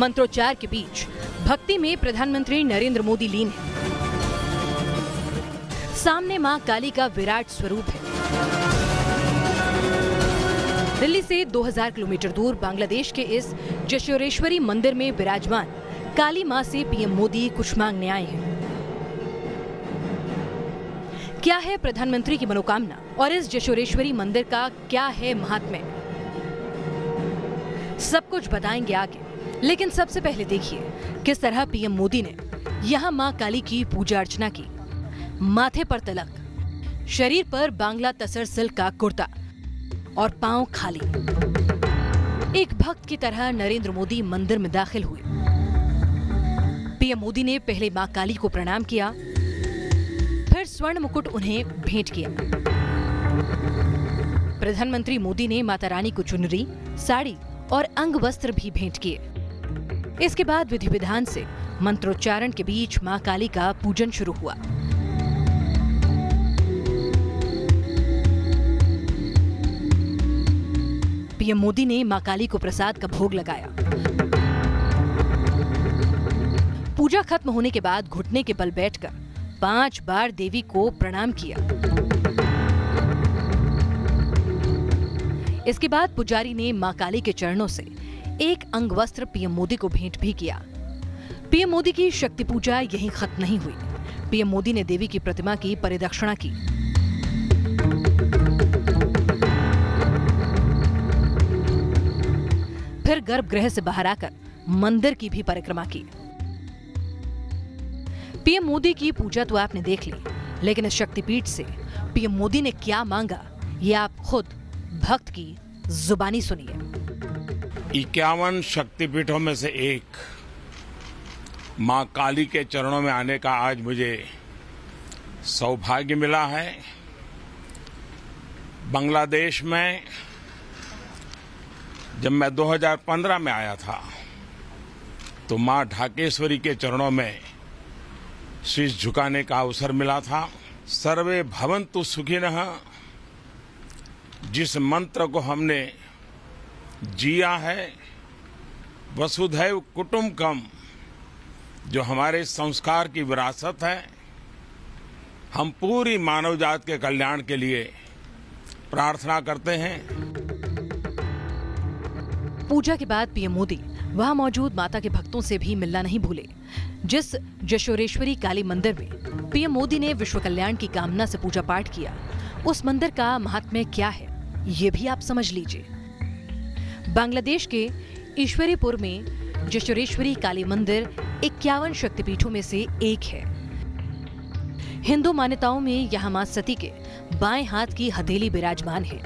मंत्रोच्चार के बीच भक्ति में प्रधानमंत्री नरेंद्र मोदी लीन हैं। सामने मां काली का विराट स्वरूप है। दिल्ली से 2000 किलोमीटर दूर बांग्लादेश के इस जशोरेश्वरी मंदिर में विराजमान काली मां से पीएम मोदी कुछ मांगने आए हैं। क्या है प्रधानमंत्री की मनोकामना और इस जशोरेश्वरी मंदिर का क्या है महात्म्य, सब कुछ बताएंगे आगे। लेकिन सबसे पहले देखिए किस तरह पीएम मोदी ने यहाँ मां काली की पूजा अर्चना की। माथे पर तिलक, शरीर पर बांग्ला तसर सिल्क का कुर्ता और पांव खाली। एक भक्त की तरह नरेंद्र मोदी मंदिर में दाखिल हुए। पीएम मोदी ने पहले मां काली को प्रणाम किया, फिर स्वर्ण मुकुट उन्हें भेंट किया। प्रधानमंत्री मोदी ने माता रानी को चुनरी, साड़ी और अंग वस्त्र भी भेंट किए। इसके बाद विधि विधान से मंत्रोच्चारण के बीच मां काली का पूजन शुरू हुआ। पीएम मोदी ने मां काली को प्रसाद का भोग लगाया। पूजा खत्म होने के बाद घुटने के बल बैठकर 5 बार देवी को प्रणाम किया। इसके बाद पुजारी ने मां काली के चरणों से एक अंग वस्त्र पीएम मोदी को भेंट भी किया। पीएम मोदी की शक्ति पूजा यहीं खत्म नहीं हुई। पीएम मोदी ने देवी की प्रतिमा की परिदक्षिणा की। फिर गर्भगृह से बाहर आकर मंदिर की भी परिक्रमा की। पीएम मोदी की पूजा तो आपने देख ली, लेकिन इस शक्तिपीठ से पीएम मोदी ने क्या मांगा, ये आप खुद भक्त की जुबानी सुनिए। 51 शक्तिपीठों में से एक मां काली के चरणों में आने का आज मुझे सौभाग्य मिला है। बांग्लादेश में जब मैं 2015 में आया था तो मां ढाकेश्वरी के चरणों में शीश झुकाने का अवसर मिला था। सर्वे भवन्तु सुखिनः, जिस मंत्र को हमने जिया है, वसुधैव कुटुम्बकम, जो हमारे संस्कार की विरासत है, हम पूरी मानव जात के कल्याण के लिए प्रार्थना करते हैं। पूजा के बाद पीएम मोदी वहां मौजूद माता के भक्तों से भी मिलना नहीं भूले। जिस जशोरेश्वरी काली मंदिर में पीएम मोदी ने विश्व कल्याण की कामना से पूजा पाठ किया, उस मंदिर का महात्म्य क्या है, ये भी आप समझ लीजिए। बांग्लादेश के ईश्वरीपुर में जशोरेश्वरी काली मंदिर 51 शक्तिपीठों में से एक है। हिंदू मान्यताओं में यहाँ मां सती के बाएं हाथ की हथेली विराजमान है।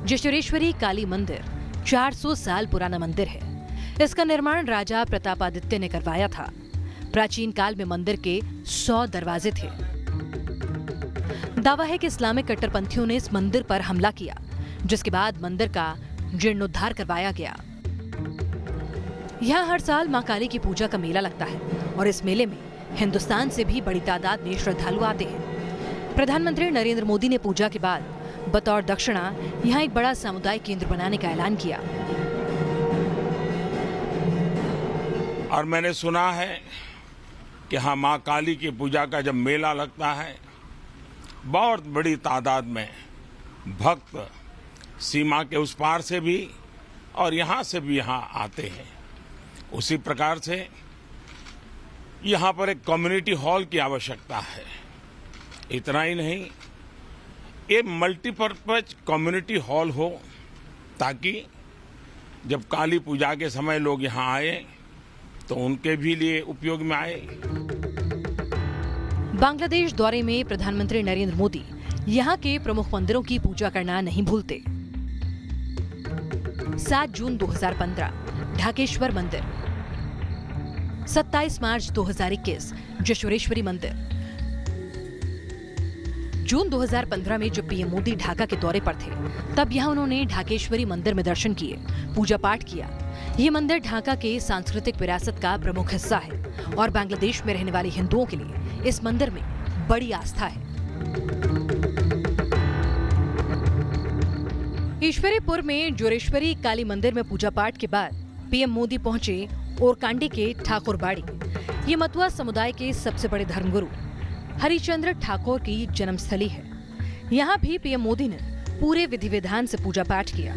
जशोरेश्वरी काली मंदिर 400 साल पुराना मंदिर है। इसका निर्माण राजा प्रतापादित्य ने करवाया था। प्राचीन काल में मंदिर के 100 दरवाजे थे। दावा है कि इस्लामिक कट्टरपंथियों ने इस मंदिर पर हमला किया, जिसके बाद मंदिर का जीर्णोद्धार करवाया गया। यहाँ हर साल मां काली की पूजा का मेला लगता है और इस मेले में हिंदुस्तान से भी बड़ी तादाद में श्रद्धालु आते हैं। प्रधानमंत्री नरेंद्र मोदी ने पूजा के बाद बतौर दक्षिणा यहाँ एक बड़ा सामुदायिक केंद्र बनाने का ऐलान किया। और मैंने सुना है कि हाँ, मां काली की पूजा का जब मेला लगता है, बहुत बड़ी तादाद में भक्त सीमा के उस पार से भी और यहाँ से भी यहाँ आते हैं। उसी प्रकार से यहाँ पर एक कम्युनिटी हॉल की आवश्यकता है। इतना ही नहीं, ये मल्टीपर्पज कम्युनिटी हॉल हो, ताकि जब काली पूजा के समय लोग यहाँ आए तो उनके भी लिए उपयोग में आए। बांग्लादेश दौरे में प्रधानमंत्री नरेंद्र मोदी यहाँ के प्रमुख मंदिरों की पूजा करना नहीं भूलते। 7 जून 2015 ढाकेश्वर मंदिर, 27 मार्च 2021 जशोरेश्वरी मंदिर। जून 2015 में जब पीएम मोदी ढाका के दौरे पर थे, तब यहाँ उन्होंने ढाकेश्वरी मंदिर में दर्शन किए, पूजा पाठ किया। ये मंदिर ढाका के सांस्कृतिक विरासत का प्रमुख हिस्सा है और बांग्लादेश में रहने वाले हिंदुओं के लिए इस मंदिर में बड़ी आस्था है। ईश्वरीपुर में जोरेश्वरी काली मंदिर में पूजा पाठ के बाद पीएम मोदी पहुंचे ओरकांडी के ठाकुरबाड़ी। ये मतुआ समुदाय के सबसे बड़े धर्मगुरु हरिश्चंद्र ठाकुर की जन्मस्थली है। यहाँ भी पीएम मोदी ने पूरे विधि विधान से पूजा पाठ किया।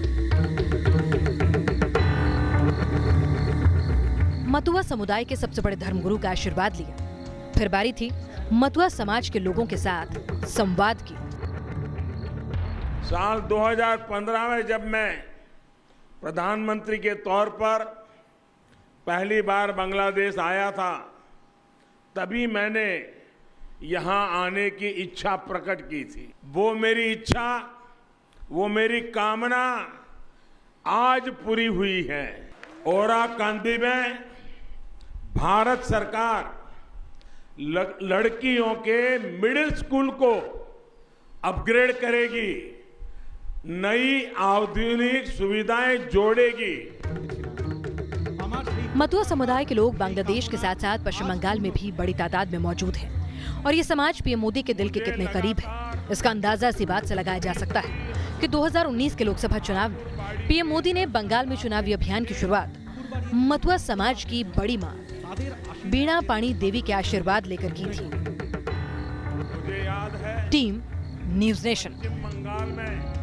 मतुआ समुदाय के सबसे बड़े धर्मगुरु का आशीर्वाद लिया। फिर बारी थी मतुआ समाज के लोगों के साथ संवाद की। साल 2015 में जब मैं प्रधानमंत्री के तौर पर पहली बार बांग्लादेश आया था, तभी मैंने यहां आने की इच्छा प्रकट की थी। वो मेरी इच्छा, वो मेरी कामना आज पूरी हुई है। ओराकांदी में भारत सरकार लड़कियों के मिडिल स्कूल को अपग्रेड करेगी, नई आधुनिक सुविधाएं जोड़ेगी। मतुआ समुदाय के लोग बांग्लादेश के साथ साथ पश्चिम बंगाल में भी बड़ी तादाद में मौजूद हैं और ये समाज पीएम मोदी के दिल के कितने करीब है, इसका अंदाजा इसी बात से लगाया जा सकता है कि 2019 के लोकसभा चुनाव में पीएम मोदी ने बंगाल में चुनावी अभियान की शुरुआत मतुआ समाज की बड़ी मां बीणा पाणी देवी के आशीर्वाद लेकर की थी। मुझे याद है टीम न्यूज़ नेशन। बंगाल में